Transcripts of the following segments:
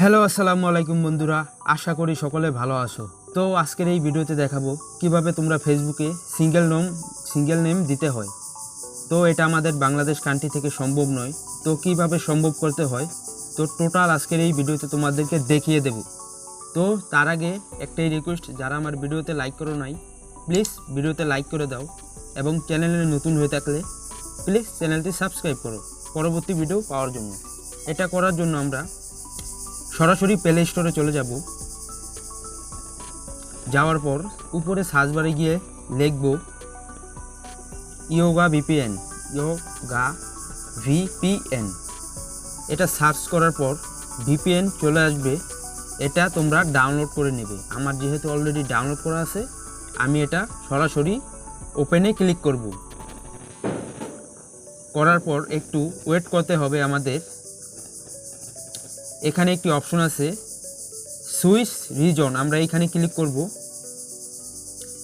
Hello আসসালামু আলাইকুম বন্ধুরা, আশা করি সকলে ভালো আছো। তো আজকের এই ভিডিওতে দেখাবো কিভাবে তোমরা ফেসবুকে সিঙ্গেল নেম দিতে হয়। তো এটা আমাদের বাংলাদেশ কান্ট্রি থেকে সম্ভব নয়। তো কিভাবে সম্ভব করতে হয় তো টোটাল আজকের এই ভিডিওতে তোমাদেরকে দেখিয়ে দেব। তো তার আগে একটাই রিকোয়েস্ট, যারা আমার ভিডিওতে লাইক করো নাই প্লিজ ভিডিওতে লাইক করে দাও, এবং চ্যানেলে নতুন হয়ে থাকলে প্লিজ চ্যানেলটি সাবস্ক্রাইব করো পরবর্তী ভিডিও পাওয়ার জন্য। এটা করার জন্য আমরা সরাসরি প্লে স্টোরে চলে যাব। যাওয়ার পর উপরে সার্চ বারে গিয়ে লিখব ইয়োগা ভিপিএন। এটা সার্চ করার পর ভিপিএন চলে আসবে। এটা তোমরা ডাউনলোড করে নেবে। আমার যেহেতু অলরেডি ডাউনলোড করা আছে, আমি এটা সরাসরি ওপেনে ক্লিক করব। করার পর একটু ওয়েট করতে হবে আমাদের। এখানে একটি অপশন আছে সুইচ রিজন, আমরা এখানে ক্লিক করব।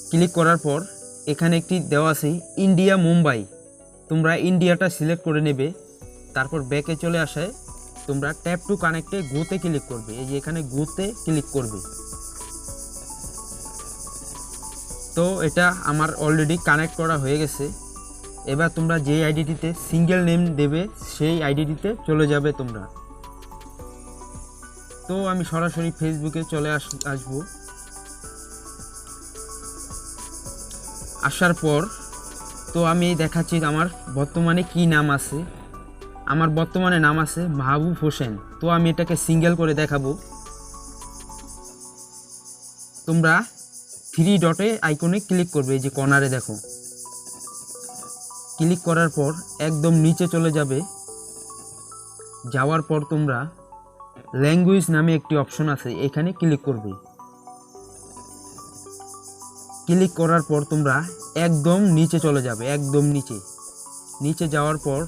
ক্লিক করার পর এখানে একটি দেওয়া আছে ইন্ডিয়া মুম্বাই, তোমরা ইন্ডিয়াটা সিলেক্ট করে নেবে। তারপর ব্যাকে চলে আসায় তোমরা ট্যাপ টু কানেক্টে গোতে ক্লিক করবে। এই যে এখানে গোতে ক্লিক করবে। তো এটা আমার অলরেডি কানেক্ট করা হয়ে গেছে। এবার তোমরা যে আইডিটিতে সিঙ্গেল নেম দেবে সেই আইডিটিতে চলে যাবে তোমরা। তো আমি সরাসরি ফেসবুকে চলে আসবো। আসার পর তো আমি দেখাচ্ছি আমার বর্তমানে কি নাম আছে। আমার বর্তমানে নাম আছে মাহবুব হোসেন। তো আমি এটাকে সিঙ্গেল করে দেখাবো। তোমরা থ্রি ডটে আইকনে ক্লিক করবে, এই যে কর্নারে দেখো। ক্লিক করার পর একদম নিচে চলে যাবে। যাওয়ার পর তোমরা ল্যাঙ্গুয়েজ নামে একটি অপশন আছে, এখানে ক্লিক করবে। ক্লিক করার পর তোমরা একদম নিচে চলে যাবে, একদম নিচে যাওয়ার পর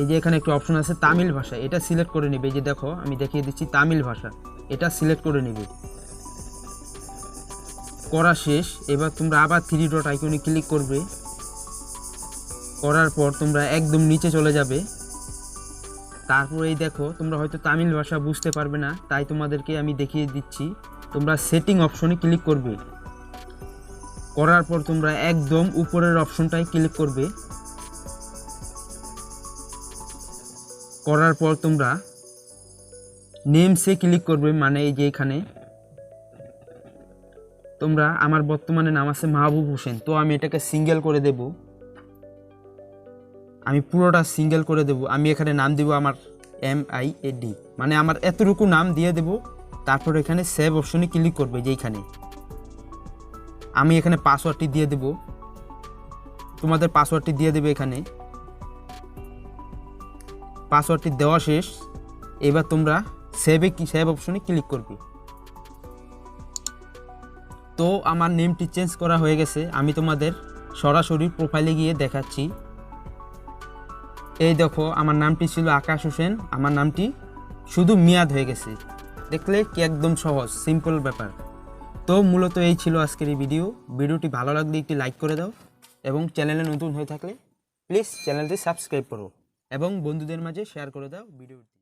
এই যে এখানে একটি অপশন আছে তামিল ভাষা, এটা সিলেক্ট করে নেবে। এই যে দেখো আমি দেখিয়ে দিচ্ছি তামিল ভাষা, এটা সিলেক্ট করে নেবে। করা শেষ। এবার তোমরা আবার থ্রি ডট আইকনে ক্লিক করবে। করার পর তোমরা একদম নিচে চলে যাবে। তারপর এই দেখো, তোমরা হয়তো তামিল ভাষা বুঝতে পারবে না, তাই তোমাদেরকে আমি দেখিয়ে দিচ্ছি। তোমরা সেটিং অপশনে ক্লিক করবে। করার পর তোমরা একদম উপরের অপশনটায় ক্লিক করবে। করার পর তোমরা নেমসে ক্লিক করবে, মানে এই যে এখানে তোমরা আমার বর্তমানে নাম আছে মাহবুব হোসেন। তো আমি এটাকে সিঙ্গেল করে দেব। আমি পুরোটা সিঙ্গেল করে দেব। আমি এখানে নাম দিব আমার MIAD, মানে আমার এতটুকু নাম দিয়ে দেব। তারপর এখানে সেভ অপশনে ক্লিক করবে। যেইখানে আমি এখানে পাসওয়ার্ডটি দিয়ে দেব, তোমাদের পাসওয়ার্ডটি দিয়ে দেবে। এখানে পাসওয়ার্ডটি দেওয়া শেষ। এবার তোমরা সেভ অপশনে ক্লিক করবে। তো আমার নেমটি চেঞ্জ করা হয়ে গেছে। আমি তোমাদের সরাসরি প্রোফাইলে গিয়ে দেখাচ্ছি। এই দেখো, আমার নামটি ছিল আকাশ হোসেন, আমার নামটি শুধু মিয়াদ হয়ে গেছে। দেখলে কি একদম সহজ সিম্পল ব্যাপার। তো মূলত এই ছিল আজকের এই ভিডিওটি ভালো লাগলে একটি লাইক করে দাও, এবং চ্যানেলে নতুন হয়ে থাকলে প্লিজ চ্যানেলটি সাবস্ক্রাইব করো, এবং বন্ধুদের মাঝে শেয়ার করে দাও ভিডিওটি।